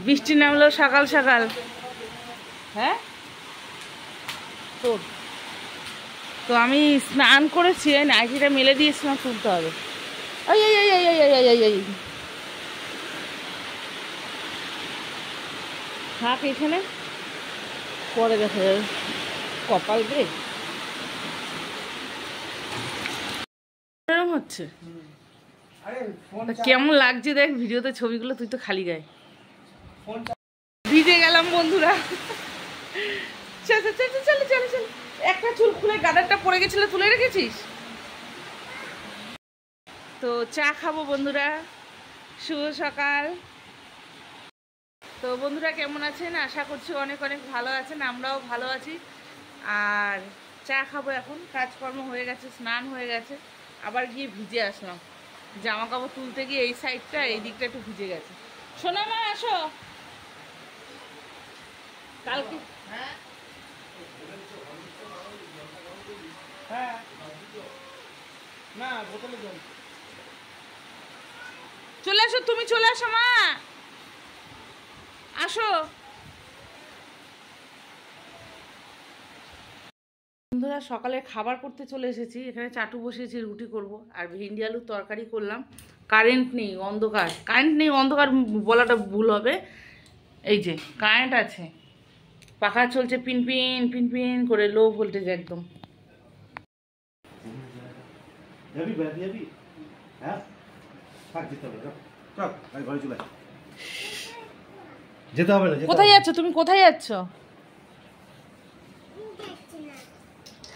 বৃষ্টি নামলো সকাল সকাল। হ্যাঁ তোর তো আমি স্নান করেছি, নাইটিটা মেলে দিয়েছিলাম, তুলতে হবে। থাক এখানে, পরে দেখা যাবে। কপাল রে এরকম হচ্ছে। কেমন লাগছে দেখ ভিডিওতে ছবিগুলো, তুই তো খালি গায়ে। ভিজে গেলাম বন্ধুরা। চলো চলো চলো চলো চলো। একটা চুল খুলে গাদারটা পড়ে গেছিল, তুলে রেখেছিস? তো চা খাবো বন্ধুরা, শুভ সকাল। তো বন্ধুরা কেমন আছেন? আশা করছি অনেক অনেক ভালো আছেন, আমরাও ভালো আছি। আর চা খাবো এখন, কাজকর্ম হয়ে গেছে, স্নান হয়ে গেছে, আবার গিয়ে ভিজে আসলাম। জামা কাপড় তুলতে গিয়ে এই সাইডটা, এই দিকটা একটু ভিজে গেছে। শোনো মা, আসো কালকে। হ্যাঁ না, বোতলে জল। চলে আসো, তুমি চলে আসো মা, আসো। বন্ধুরা সকালে খাবার করতে চলে এসেছি, এখানে চাটু বসিয়েছি, রুটি করব আর ভেন্ডি আলুর তরকারি করলাম। কারেন্ট নেই, অন্ধকার। কারেন্ট নেই অন্ধকার বলাটা ভুল হবে, এই যে কারেন্ট আছে, পাখা চলছে পিনপিন পিনপিন করে, লো ভোল্টেজ একদম। কোথায় যাচ্ছ তুমি, কোথায় যাচ্ছ?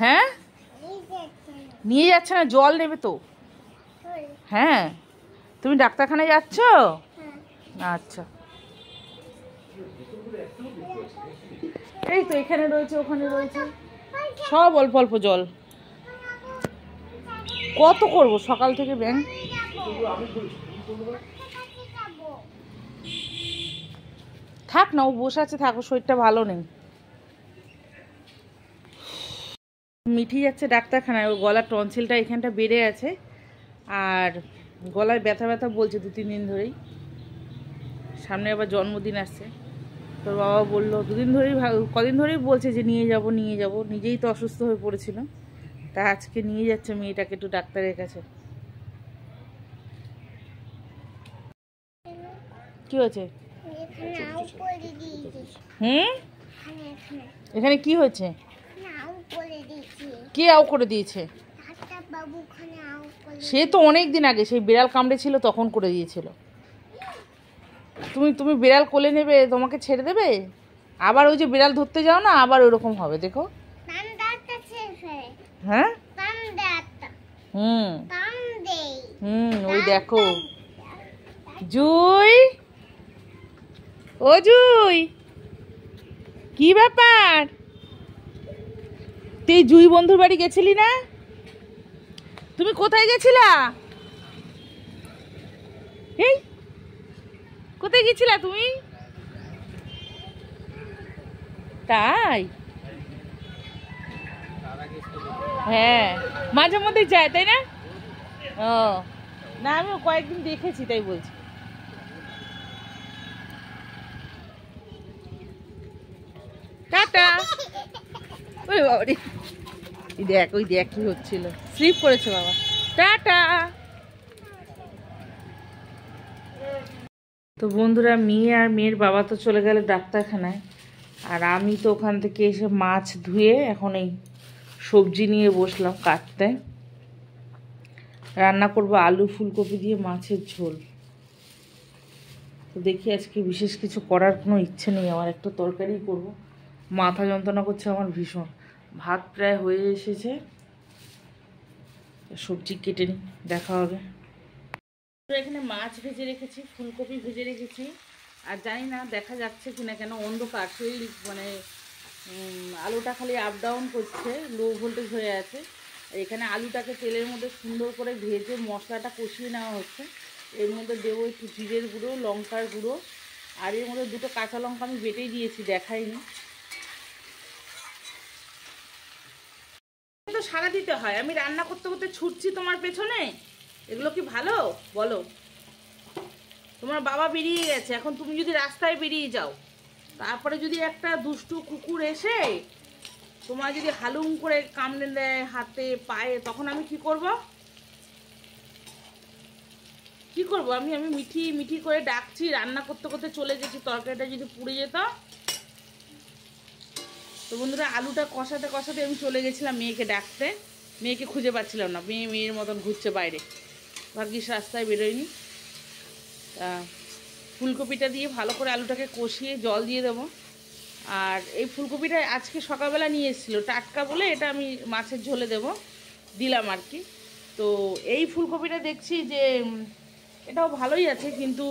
হ্যাঁ নিয়ে যাচ্ছে না, জল নেবে তো। হ্যাঁ তুমি ডাক্তারখানায় যাচ্ছ? আচ্ছা, এই তো এখানে রয়েছে, ওখানে রয়েছে, সব অল্প অল্প জল। কত করব সকাল থেকে ব্যাং। থাক না, ও বসে আছে, থাকো, শরীরটা ভালো নেই। মিঠি যাচ্ছে ডাক্তারখানায়, ওর গলার টনসিলটা এখানটা বেড়ে আছে, আর গলায় ব্যথা ব্যথা বলছে 2-3 দিন ধরেই। সামনে আবার জন্মদিন আসছে, তোর বাবা বললো দুদিন ধরেই, কদিন ধরেই বলছে যে নিয়ে যাব নিয়ে যাব, নিজেই তো অসুস্থ হয়ে পড়েছিল, তা আজকে নিয়ে যাচ্ছে মেয়েটাকে একটু ডাক্তারের কাছে। কি হয়েছে? এখানে কি হয়েছে? কে আউ করে দিয়েছে? সে তো অনেক দিন আগে, সেই বিড়াল কামড়ে ছিল তখন করে দিয়েছিল। তুমি বিড়াল কোলে নেবে, তোমাকে ছেড়ে দেবে? আবার ওই যে বিড়াল ধরতে যাও না, আবার ওরকম হবে, দেখো। হ্যাঁ ওই দেখো। জুই, ও জুই, কি ব্যাপার? তুই জুই বন্ধুর বাড়ি গেছিলি না? তুমি কোথায় গেছিলা? এই কোথায় গেছিলা তুমি? তাই? হ্যাঁ মাঝে মধ্যে যায়, তাই না? ও না, আমি কয়েকদিন দেখেছি তাই বলছি। টাটা। ওই বাবা রে, দেখ ওই দেখ কি হচ্ছিল, স্লিপ করেছে বাবা। টাটা। তো বন্ধুরা মেয়ে আর মেয়ের বাবা তো চলে গেল ডাক্তারখানায়, আর আমি তো ওখান থেকে এসে মাছ ধুয়ে এখন এই সবজি নিয়ে বসলাম কাটতে। রান্না করব আলু ফুলকপি দিয়ে মাছের ঝোল। তো দেখি আজকে বিশেষ কিছু করার কোনো ইচ্ছে নেই আমার, একটা তরকারি করব। মাথা যন্ত্রণা করছে আমার ভীষণ। ভাত প্রায় হয়ে এসেছে, সবজি কেটে নিই, দেখা হবে। এখানে মাছ ভেজে রেখেছি, ফুলকপি ভেজে রেখেছি, আর জানি না দেখা যাচ্ছে কিনা, কেন অন্ধকার, সেই মানে আলুটা খালি আপ ডাউন করছে, লো ভোল্টেজ হয়ে আছে। এখানে আলুটাকে তেলের মধ্যে সুন্দর করে ভেজে মশলাটা কষিয়ে নেওয়া হচ্ছে। এর মধ্যে দেবো একটু জিরের গুঁড়ো, লঙ্কার গুঁড়ো, আর এর মধ্যে 2টো কাঁচা লঙ্কা আমি বেটেই দিয়েছি, দেখাইনি। তো সারা দিতে হয়, আমি রান্না করতে করতে ছুটছি তোমার পেছনে, এগুলো কি ভালো বলো? তোমার বাবা বেরিয়ে গেছে, এখন তুমি যদি রাস্তায় বেরিয়ে যাও, তারপরে যদি একটা দুষ্টু কুকুর এসে তোমার যদি হালুম করে কামড়ে দেয় হাতে পায়ে, তখন আমি কি করব? কি করব আমি? আমি মিঠি মিঠি করে ডাকছি, রান্না করতে করতে চলে গেছি, তরকারিটা যদি পুড়ে যেত। তো বন্ধুরা, আলুটা কষাতে কষাতে আমি চলে গেছিলাম মেয়েকে ডাকতে। মেয়েকে খুঁজে পাচ্ছিলাম না, মেয়ের মতন ঘুরছে বাইরে, ভাগ্যিস রাস্তায় বেরোয়নি। তা ফুলকপিটা দিয়ে ভালো করে আলুটাকে কষিয়ে জল দিয়ে দেবো। আর এই ফুলকপিটা আজকে সকালবেলা নিয়ে এসেছিলো, টাটকা বলে এটা আমি মাছের ঝোলে দেব, দিলাম আর কি। তো এই ফুলকপিটা দেখছি যে এটাও ভালোই আছে, কিন্তু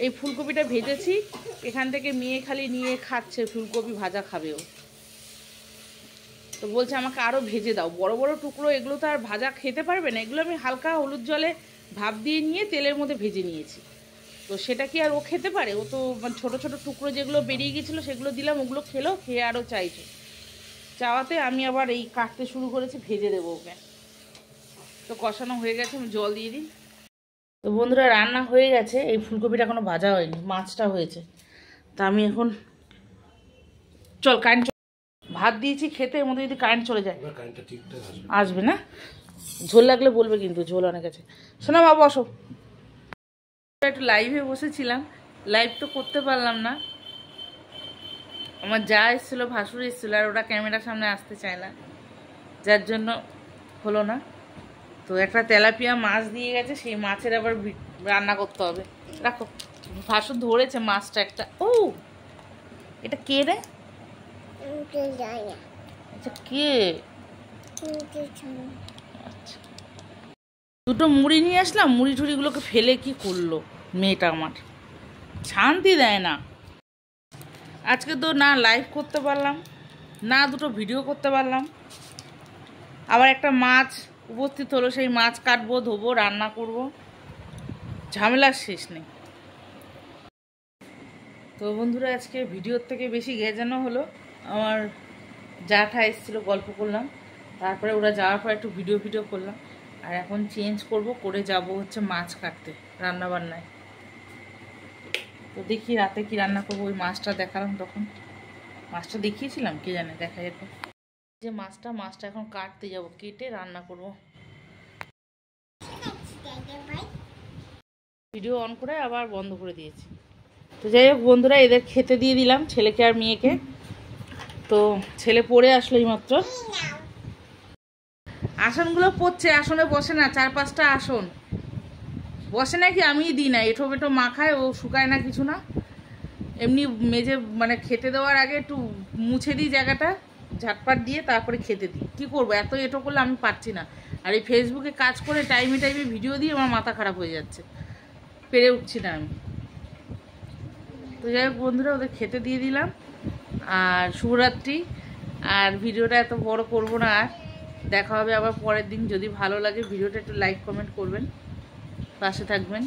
এই ফুলকপিটা ভেজেছি, এখান থেকে মেয়ে খালি নিয়ে খাচ্ছে, ফুলকপি ভাজা খাবেও। তো বলছে আমাকে আরও ভেজে দাও, বড় বড় টুকরো, এগুলো তো আর ভাজা খেতে পারবে না, এগুলো আমি হালকা হলুদ জলে ভাপ দিয়ে নিয়ে তেলের মধ্যে ভেজে নিয়েছি। তো সেটা কি আর ও খেতে পারে? ও তো মানে ছোটো ছোটো টুকরো যেগুলো বেরিয়ে গেছিলো সেগুলো দিলাম, ওগুলো খেলো, খেয়ে আরও চাইছে। চাওয়াতে আমি আবার এই কাটতে শুরু করেছি, ভেজে দেবো ওকে। তো কষানো হয়ে গেছে, আমি জল দিয়ে দিই। তো বন্ধুরা, রান্না হয়ে গেছে, এই ফুলকপিটা এখনও ভাজা হয়নি, মাছটা হয়েছে। তা আমি এখন চল কারেন্ট, ভাত দিয়েছি খেতে, এর মধ্যে যদি কারেন্ট চলে যায়, আসবে না, ঝোল লাগলে বলবে কিন্তু, ঝোল অনেক আছে। শোনো মা, বসো। একটু লাইভে বসেছিলাম, লাইভ তো করতে পারলাম না, আমার যা এসেছিলো, ভাসুর এসেছিলো, আর ওরা ক্যামেরার সামনে আসতে চায় না, যার জন্য হলো না। তো একটা তেলাপিয়া মাছ দিয়ে গেছে, সেই মাছের আবার রান্না করতে হবে। রাখো, ভাসুর ধরেছে মাছটা একটা। ও, এটা কে রে? আচ্ছা, কে? আচ্ছা, দুটো মুড়ি নিয়ে আসলাম, মুড়ি টুড়িগুলোকে ফেলে কি করলো মেয়েটা আমার, শান্তি দেয় না। আজকে তো না লাইভ করতে পারলাম না, দুটো ভিডিও করতে পারলাম। আবার একটা মাছ উপস্থিত হলো, সেই মাছ কাটবো, ধোবো, রান্না করব, ঝামেলার শেষ নেই। তো বন্ধুরা, আজকে ভিডিওর থেকে বেশি গেজানো হলো, আমার জ্যাঠা এসেছিলো, গল্প করলাম, তারপরে ওরা যাওয়ার পর একটু ভিডিও করলাম। আর এখন চেঞ্জ করব, করে যাব হচ্ছে মাছ কাটতে, রান্না বান্নায়। তো দেখি রাতে কি রান্না করবো। ওই মাছটা দেখালাম তখন, মাছটা দেখিয়েছিলাম, কে জানে দেখা যেত। যে মাছটা এখন কাটতে যাব, কেটে রান্না করব। ভিডিও অন করে আবার বন্ধ করে দিয়েছি। তো যাই হোক বন্ধুরা, এদের খেতে দিয়ে দিলাম, ছেলেকে আর মেয়েকে। তো ছেলে পড়ে আসলো এইমাত্র, আসনগুলো পড়ছে, আসনে বসে না, 4-5টা আসন বসে নাকি, আমিই দিই না, এঁঠো বেটো মাখায়, ও শুকায় না কিছু না, এমনি মেজে মানে খেতে দেওয়ার আগে একটু মুছে দিই জায়গাটা, ঝাটপাট দিয়ে তারপরে খেতে দিই। কী করবো, এত এঁটো করলে আমি পারছি না। আর এই ফেসবুকে কাজ করে টাইমে ভিডিও দিয়ে আমার মাথা খারাপ হয়ে যাচ্ছে, পেরে উঠছি না আমি। তো যাই হোক বন্ধুরা, ওদের খেতে দিয়ে দিলাম, আর শুভরাত্রি। আর ভিডিওটা এত বড় করব না, আর দেখা হবে আবার পরের দিন। যদি ভালো লাগে ভিডিওটা একটু লাইক কমেন্ট করবেন, পাশে থাকবেন।